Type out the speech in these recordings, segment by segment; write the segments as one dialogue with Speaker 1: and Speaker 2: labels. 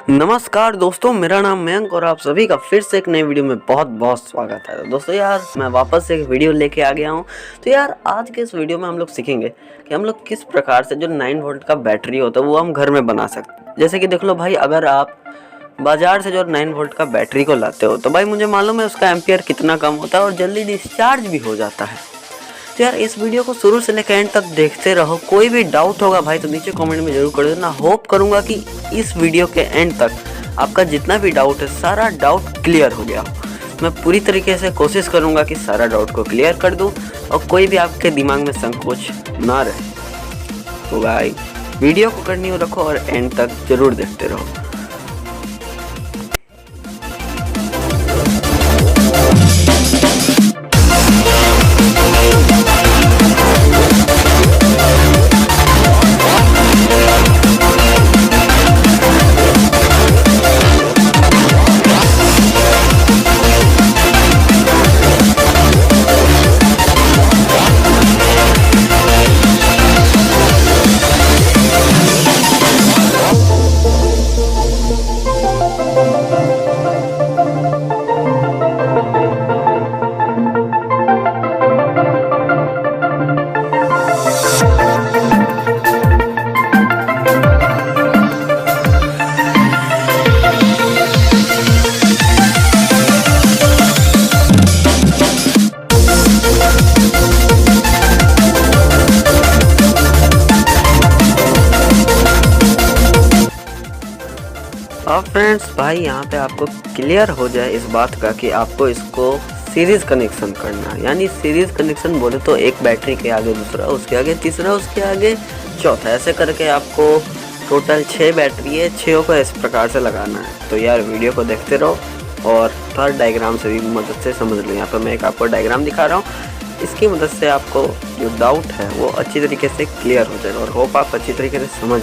Speaker 1: नमस्कार दोस्तों, मेरा नाम मयंक और आप सभी का फिर से एक नई वीडियो में बहुत बहुत स्वागत है। तो दोस्तों यार, मैं वापस से एक वीडियो लेके आ गया हूँ। तो यार, आज के इस वीडियो में हम लोग सीखेंगे कि हम लोग किस प्रकार से जो 9 वोल्ट का बैटरी होता है वो हम घर में बना सकते हैं। जैसे कि देख लो भाई, अगर आप बाजार से जो 9 वोल्ट का बैटरी को लाते हो तो भाई मुझे मालूम है उसका एम्पियर कितना कम होता है और जल्दी डिस्चार्ज भी हो जाता है। तो यार, इस वीडियो को शुरू से लेकर एंड तक देखते रहो। कोई भी डाउट होगा भाई तो नीचे कमेंट में जरूर कर देना। होप करूंगा कि इस वीडियो के एंड तक आपका जितना भी डाउट है सारा डाउट क्लियर हो गया हो। मैं पूरी तरीके से कोशिश करूंगा कि सारा डाउट को क्लियर कर दूं और कोई भी आपके दिमाग में संकोच ना रहे। तो भाई, वीडियो को कंटिन्यू रखो और एंड तक जरूर देखते रहो। अब फ्रेंड्स भाई, यहाँ पे आपको क्लियर हो जाए इस बात का कि आपको इसको सीरीज कनेक्शन करना है। यानी सीरीज कनेक्शन बोले तो एक बैटरी के आगे दूसरा, उसके आगे तीसरा, उसके आगे चौथा, ऐसे करके आपको टोटल 6 बैटरी है, 6 को इस प्रकार से लगाना है। तो यार, वीडियो को देखते रहो और थोड़ा डायग्राम से भी मदद से समझ लो। यहाँ पर मैं एक आपको डायग्राम दिखा रहा हूँ, इसकी मदद से आपको जो डाउट है वो अच्छी तरीके से क्लियर हो जाएगा और होप आप अच्छी तरीके से समझ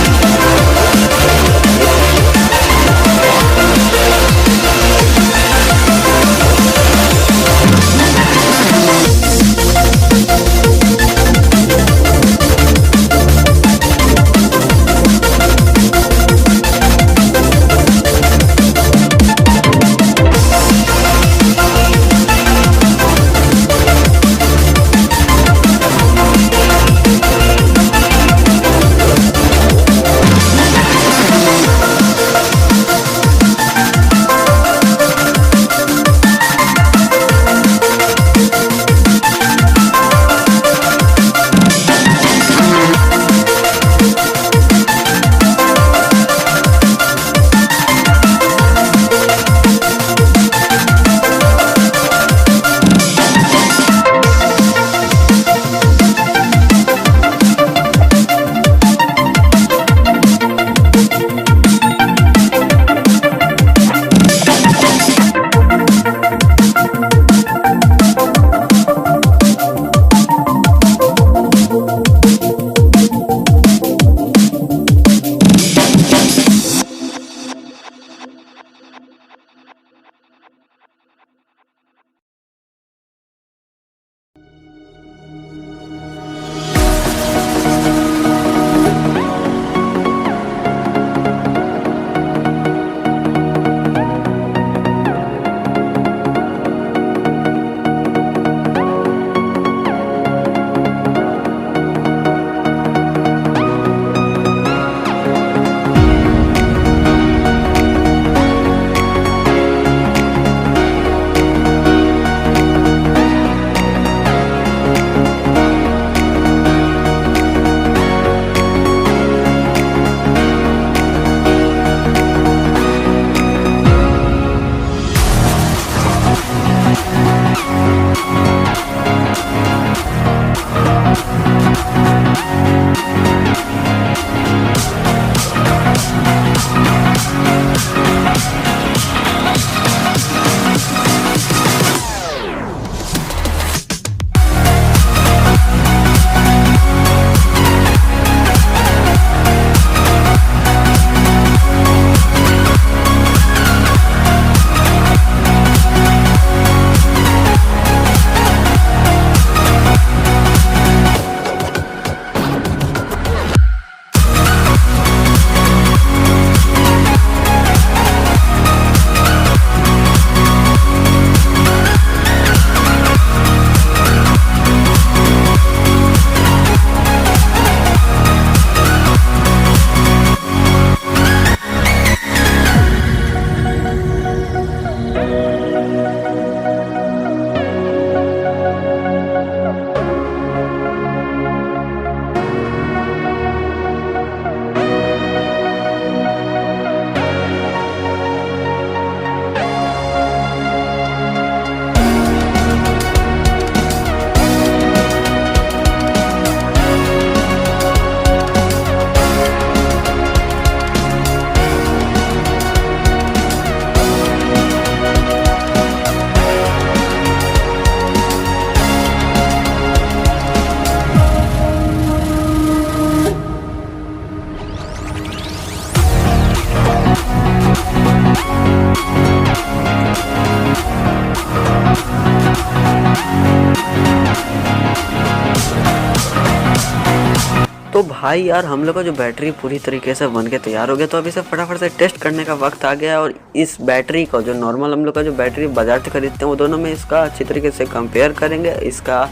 Speaker 1: तो भाई यार हम लोग का जो बैटरी पूरी तरीके से बन के तैयार हो गया, तो अभी से फटाफट से टेस्ट करने का वक्त आ गया। और इस बैटरी को जो नॉर्मल हम लोग का जो बैटरी बाजार से खरीदते हैं वो दोनों में इसका अच्छी तरीके से कंपेयर करेंगे इसका,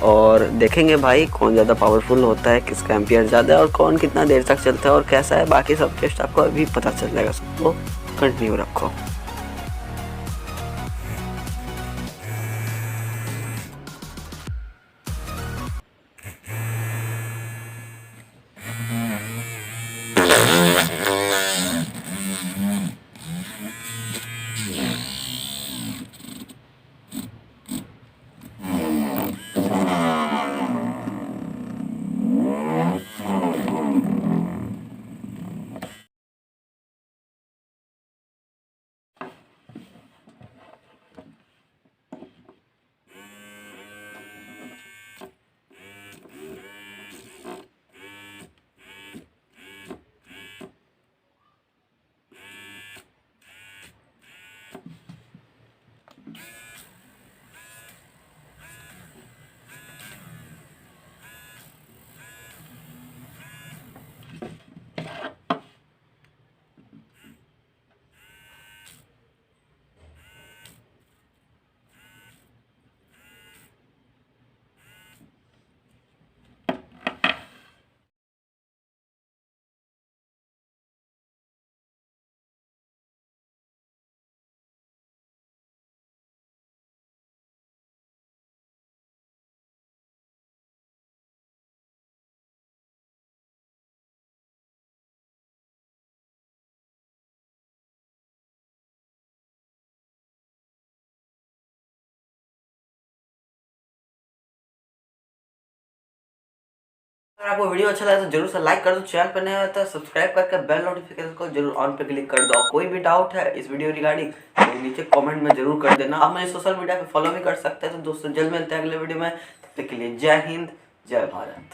Speaker 1: और देखेंगे भाई कौन ज़्यादा पावरफुल होता है, किसका एम्पियर ज़्यादा है और कौन कितना देर तक चलता है और कैसा है। बाकी सब टेस्ट आपको अभी पता चल जाएगा, सबको कंटिन्यू रखो। अगर आपको वीडियो अच्छा लगा तो जरूर से लाइक कर दो, चैनल पर नया होता है सब्सक्राइब करके बेल नोटिफिकेशन को जरूर ऑन पे क्लिक कर दो। कोई भी डाउट है इस वीडियो रिगार्डिंग तो नीचे कमेंट में जरूर कर देना। आप मुझे सोशल मीडिया पे फॉलो भी कर सकते हैं। तो दोस्तों जल्द मिलते हैं अगले वीडियो में, तब तक के लिए जय हिंद जय भारत।